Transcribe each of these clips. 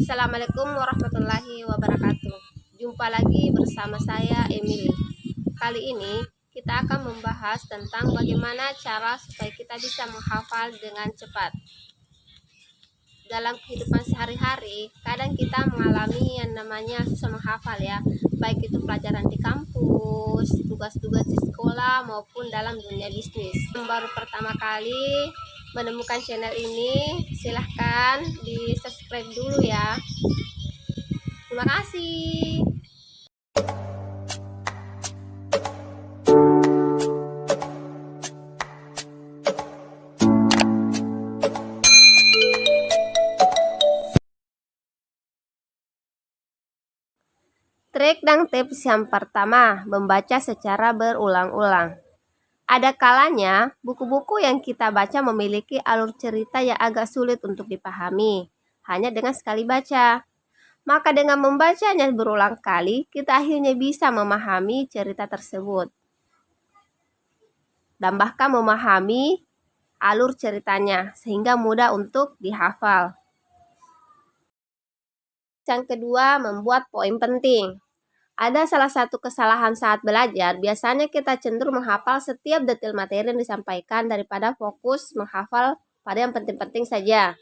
Assalamualaikum warahmatullahi wabarakatuh. Jumpa lagi bersama saya Emily. Kali ini kita akan membahas tentang bagaimana cara supaya kita bisa menghafal dengan cepat. Dalam kehidupan sehari-hari, kadang kita mengalami yang namanya susah menghafal ya, baik itu pelajaran di kampus, tugas-tugas di sekolah maupun dalam dunia bisnis. Yang baru pertama kali menemukan channel ini, silahkan di subscribe dulu ya. Terima kasih. Trik dan tips yang pertama, membaca secara berulang-ulang. Ada kalanya, buku-buku yang kita baca memiliki alur cerita yang agak sulit untuk dipahami, hanya dengan sekali baca. Maka dengan membacanya berulang kali, kita akhirnya bisa memahami cerita tersebut. Dan bahkan memahami alur ceritanya, sehingga mudah untuk dihafal. Yang kedua, membuat poin penting. Ada salah satu kesalahan saat belajar, biasanya kita cenderung menghafal setiap detail materi yang disampaikan daripada fokus menghafal pada yang penting-penting saja.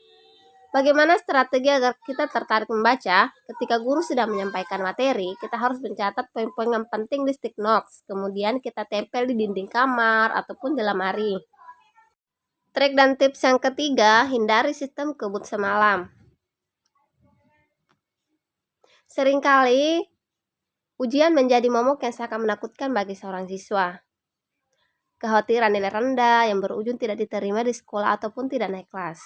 Bagaimana strategi agar kita tertarik membaca? Ketika guru sedang menyampaikan materi, kita harus mencatat poin-poin yang penting di stick notes, kemudian kita tempel di dinding kamar ataupun di lemari. Trik dan tips yang ketiga, hindari sistem kebut semalam. Seringkali ujian menjadi momok yang sangat menakutkan bagi seorang siswa. Kekhawatiran nilai rendah yang berujung tidak diterima di sekolah ataupun tidak naik kelas.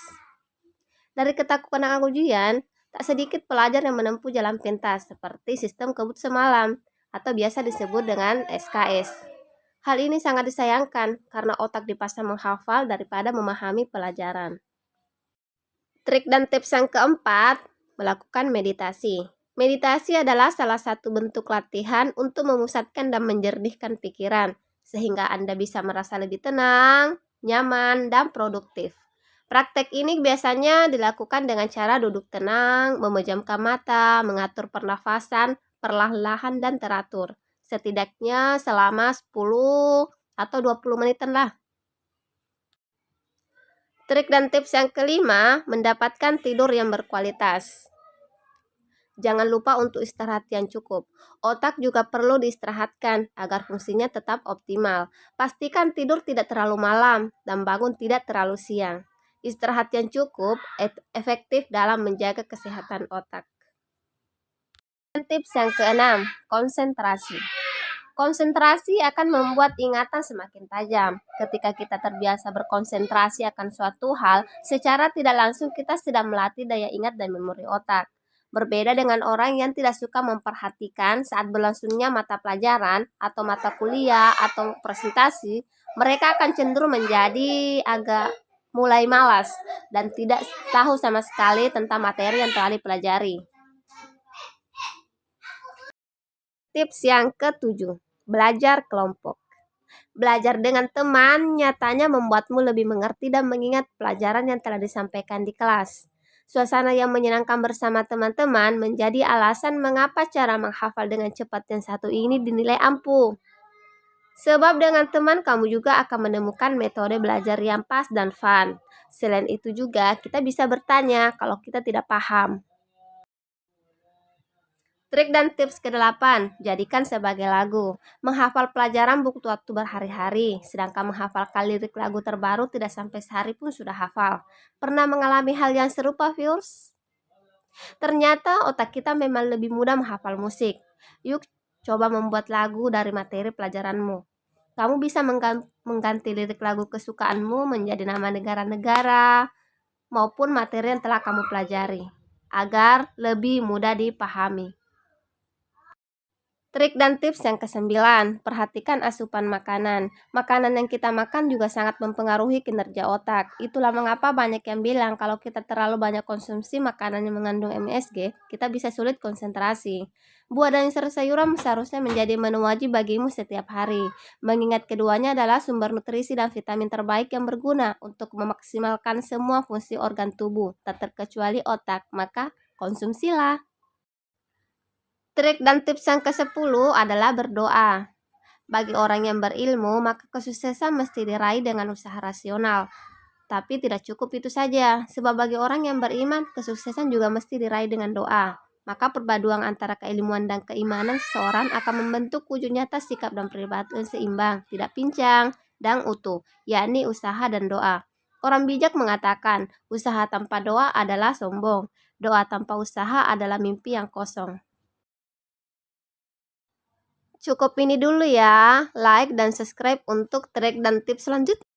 Dari ketakutan akan ujian, tak sedikit pelajar yang menempuh jalan pintas seperti sistem kebut semalam atau biasa disebut dengan SKS. Hal ini sangat disayangkan karena otak dipaksa menghafal daripada memahami pelajaran. Trik dan tips yang keempat, melakukan meditasi. Meditasi adalah salah satu bentuk latihan untuk memusatkan dan menjernihkan pikiran, sehingga Anda bisa merasa lebih tenang, nyaman, dan produktif. Praktek ini biasanya dilakukan dengan cara duduk tenang, memejamkan mata, mengatur pernafasan, perlahan-lahan dan teratur. Setidaknya selama 10 atau 20 menitan lah. Trik dan tips yang kelima, mendapatkan tidur yang berkualitas. Jangan lupa untuk istirahat yang cukup. Otak juga perlu diistirahatkan agar fungsinya tetap optimal. Pastikan tidur tidak terlalu malam dan bangun tidak terlalu siang. Istirahat yang cukup efektif dalam menjaga kesehatan otak. Dan tips yang keenam, konsentrasi. Konsentrasi akan membuat ingatan semakin tajam. Ketika kita terbiasa berkonsentrasi akan suatu hal, secara tidak langsung kita sedang melatih daya ingat dan memori otak. Berbeda dengan orang yang tidak suka memperhatikan saat berlangsungnya mata pelajaran atau mata kuliah atau presentasi, mereka akan cenderung menjadi agak mulai malas dan tidak tahu sama sekali tentang materi yang telah dipelajari. Tips yang ketujuh, belajar kelompok. Belajar dengan teman nyatanya membuatmu lebih mengerti dan mengingat pelajaran yang telah disampaikan di kelas. Suasana yang menyenangkan bersama teman-teman menjadi alasan mengapa cara menghafal dengan cepat yang satu ini dinilai ampuh. Sebab dengan teman kamu juga akan menemukan metode belajar yang pas dan fun. Selain itu juga kita bisa bertanya kalau kita tidak paham. Trik dan tips ke-8, jadikan sebagai lagu. Menghafal pelajaran butuh waktu berhari-hari, sedangkan menghafalkan lirik lagu terbaru tidak sampai sehari pun sudah hafal. Pernah mengalami hal yang serupa, viewers? Ternyata otak kita memang lebih mudah menghafal musik. Yuk, coba membuat lagu dari materi pelajaranmu. Kamu bisa mengganti lirik lagu kesukaanmu menjadi nama negara-negara maupun materi yang telah kamu pelajari, agar lebih mudah dipahami. Trik dan tips yang ke-9, perhatikan asupan makanan. Makanan yang kita makan juga sangat mempengaruhi kinerja otak. Itulah mengapa banyak yang bilang kalau kita terlalu banyak konsumsi makanan yang mengandung MSG, kita bisa sulit konsentrasi. Buah dan sayuran seharusnya menjadi menu wajib bagimu setiap hari. Mengingat keduanya adalah sumber nutrisi dan vitamin terbaik yang berguna untuk memaksimalkan semua fungsi organ tubuh, tak terkecuali otak. Maka konsumsilah. Trik dan tips yang ke-10 adalah berdoa. Bagi orang yang berilmu, maka kesuksesan mesti diraih dengan usaha rasional. Tapi tidak cukup itu saja, sebab bagi orang yang beriman, kesuksesan juga mesti diraih dengan doa. Maka perpaduan antara keilmuan dan keimanan seseorang akan membentuk wujud nyata sikap dan perilaku yang seimbang, tidak pincang, dan utuh, yakni usaha dan doa. Orang bijak mengatakan, usaha tanpa doa adalah sombong, doa tanpa usaha adalah mimpi yang kosong. Cukup ini dulu ya, like dan subscribe untuk trik dan tips selanjutnya.